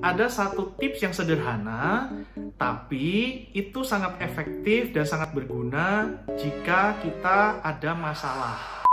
ada satu tips yang sederhana, tapi itu sangat efektif dan sangat berguna jika kita ada masalah.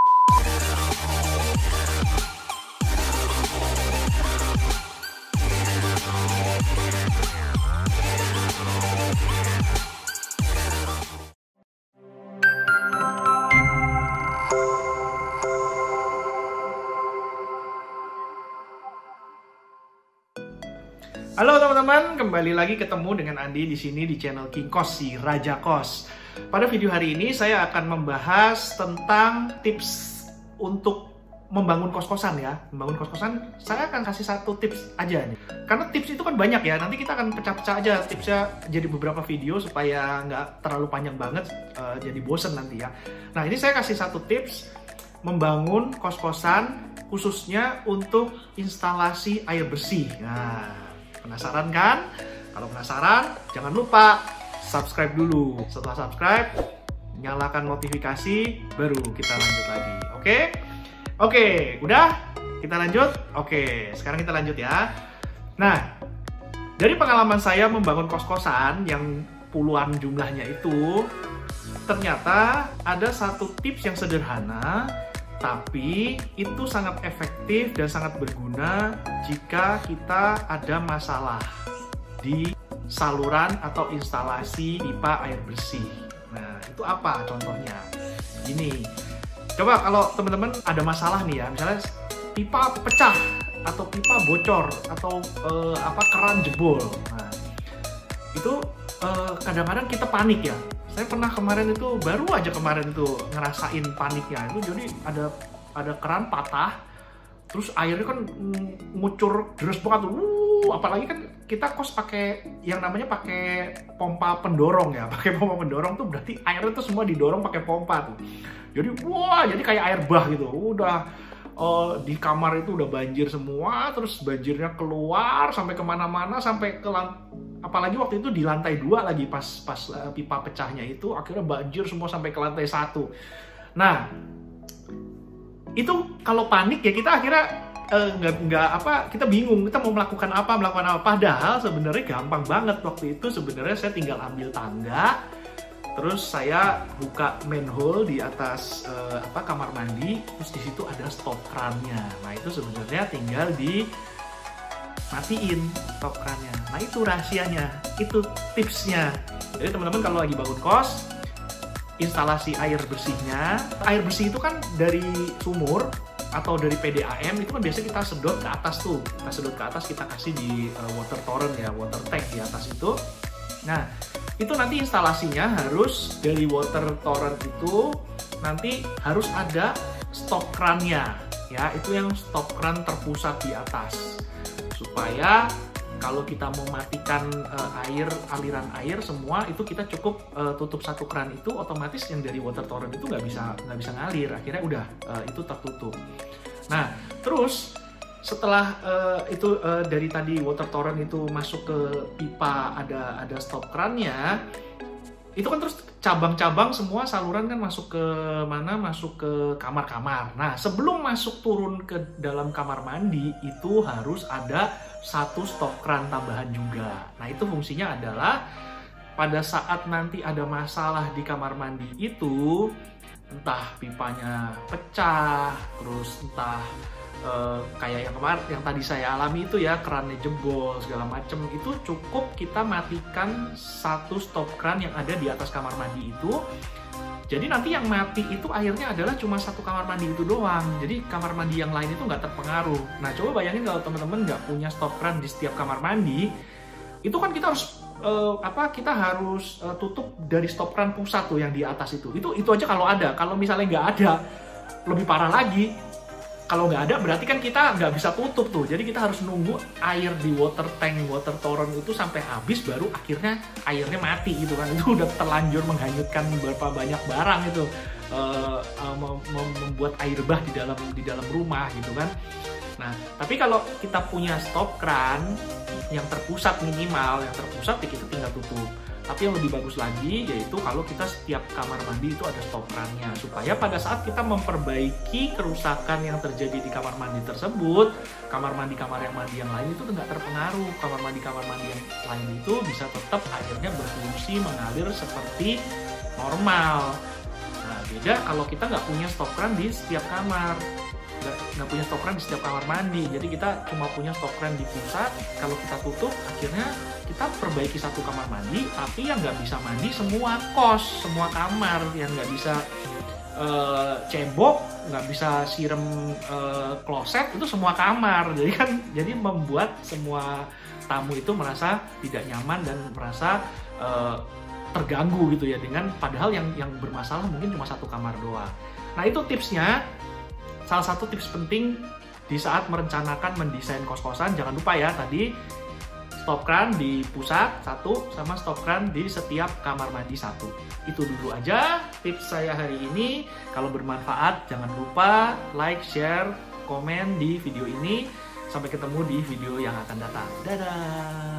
Halo teman-teman, kembali lagi ketemu dengan Andi di sini di channel King Kos, si Raja Kos. Pada video hari ini saya akan membahas tentang tips untuk membangun kos-kosan ya. Membangun kos-kosan, saya akan kasih satu tips aja nih. Karena tips itu kan banyak ya, nanti kita akan pecah-pecah aja tipsnya jadi beberapa video supaya nggak terlalu panjang banget, jadi bosen nanti ya. Nah ini saya kasih satu tips membangun kos-kosan khususnya untuk instalasi air bersih. Nah, penasaran kan? Kalau penasaran, jangan lupa subscribe dulu. Setelah subscribe, nyalakan notifikasi, baru kita lanjut lagi. Oke? Oke, udah? Kita lanjut? Oke, sekarang kita lanjut ya. Nah, dari pengalaman saya membangun kos-kosan yang puluhan jumlahnya itu, ternyata ada satu tips yang sederhana, tapi itu sangat efektif dan sangat berguna jika kita ada masalah di saluran atau instalasi pipa air bersih. Nah, itu apa contohnya? Gini, coba kalau teman-teman ada masalah nih ya, misalnya pipa pecah atau pipa bocor atau keran jebol. Nah, itu kadang-kadang kita panik ya. Saya pernah baru aja kemarin itu ngerasain paniknya. Itu jadi ada keran patah, terus airnya kan ngucur deras banget. Apalagi kan kita kos pakai yang namanya pakai pompa pendorong ya. Pakai pompa pendorong tuh berarti airnya tuh semua didorong pakai pompa tuh. Jadi jadi kayak air bah gitu. Udah di kamar itu udah banjir semua, terus banjirnya keluar sampai kemana-mana, sampai ke apalagi waktu itu di lantai 2 lagi pas pipa pecahnya itu, akhirnya banjir semua sampai ke lantai 1. Nah, itu kalau panik ya kita akhirnya kita bingung, kita mau melakukan apa. Padahal sebenarnya gampang banget. Waktu itu sebenarnya saya tinggal ambil tangga, terus saya buka manhole di atas kamar mandi, terus di situ ada stop krannya. Nah itu sebenarnya tinggal matiin stop krannya. Nah itu rahasianya, itu tipsnya. Jadi teman-teman kalau lagi bangun kos, instalasi air bersihnya, air bersih itu kan dari sumur atau dari PDAM, itu kan biasanya kita sedot ke atas tuh. Kita sedot ke atas, kita kasih di water torrent ya, water tank di atas itu. Nah itu nanti instalasinya harus dari water torrent itu nanti harus ada stop krannya ya, itu yang stop kran terpusat di atas, supaya kalau kita mau matikan aliran air semua itu kita cukup tutup satu kran itu, otomatis yang dari water torrent itu nggak bisa ngalir, akhirnya udah itu tertutup. Nah terus setelah dari tadi water torrent itu masuk ke pipa, ada stop krannya, itu kan terus cabang-cabang semua saluran kan masuk ke mana? Masuk ke kamar-kamar. Nah sebelum turun ke dalam kamar mandi itu harus ada satu stop kran tambahan juga. Nah itu fungsinya adalah pada saat nanti ada masalah di kamar mandi itu, entah pipanya pecah, terus entah kayak yang tadi saya alami itu ya, kerannya jebol segala macem, itu cukup kita matikan satu stop kran yang ada di atas kamar mandi itu. Jadi nanti yang mati itu airnya adalah cuma satu kamar mandi itu doang. Jadi kamar mandi yang lain itu nggak terpengaruh. Nah coba bayangin kalau teman-teman nggak punya stop kran di setiap kamar mandi, itu kan kita harus tutup dari stop kran pusat tuh yang di atas itu. Itu aja kalau ada. Kalau misalnya nggak ada, lebih parah lagi. Kalau nggak ada berarti kan kita nggak bisa tutup tuh. Jadi kita harus nunggu air di water tank, water torrent itu sampai habis, baru akhirnya airnya mati gitu kan. Itu udah terlanjur menghanyutkan berapa banyak barang itu, membuat air bah di dalam rumah gitu kan. Nah tapi kalau kita punya stop kran yang terpusat, minimal yang terpusat, ya kita tinggal tutup. Tapi yang lebih bagus lagi yaitu kalau kita setiap kamar mandi itu ada stop krannya, supaya pada saat kita memperbaiki kerusakan yang terjadi di kamar mandi tersebut, kamar mandi yang lain itu nggak terpengaruh. Kamar mandi yang lain itu bisa tetap airnya berfungsi mengalir seperti normal. Nah, beda kalau kita nggak punya stop kran di setiap kamar. Nggak punya stop kran di setiap kamar mandi, jadi kita cuma punya stop kran di pusat. Kalau kita tutup, akhirnya kita perbaiki satu kamar mandi, tapi yang nggak bisa mandi semua kos, semua kamar, yang nggak bisa cebok, nggak bisa siram kloset, itu semua kamar. Jadi membuat semua tamu itu merasa tidak nyaman dan merasa terganggu gitu ya, dengan padahal yang bermasalah mungkin cuma satu kamar doang. Nah, itu tipsnya. Salah satu tips penting di saat merencanakan mendesain kos-kosan, jangan lupa ya tadi stop kran di pusat satu sama stop kran di setiap kamar mandi satu. Itu dulu aja tips saya hari ini. Kalau bermanfaat jangan lupa like, share, komen di video ini. Sampai ketemu di video yang akan datang. Dadah!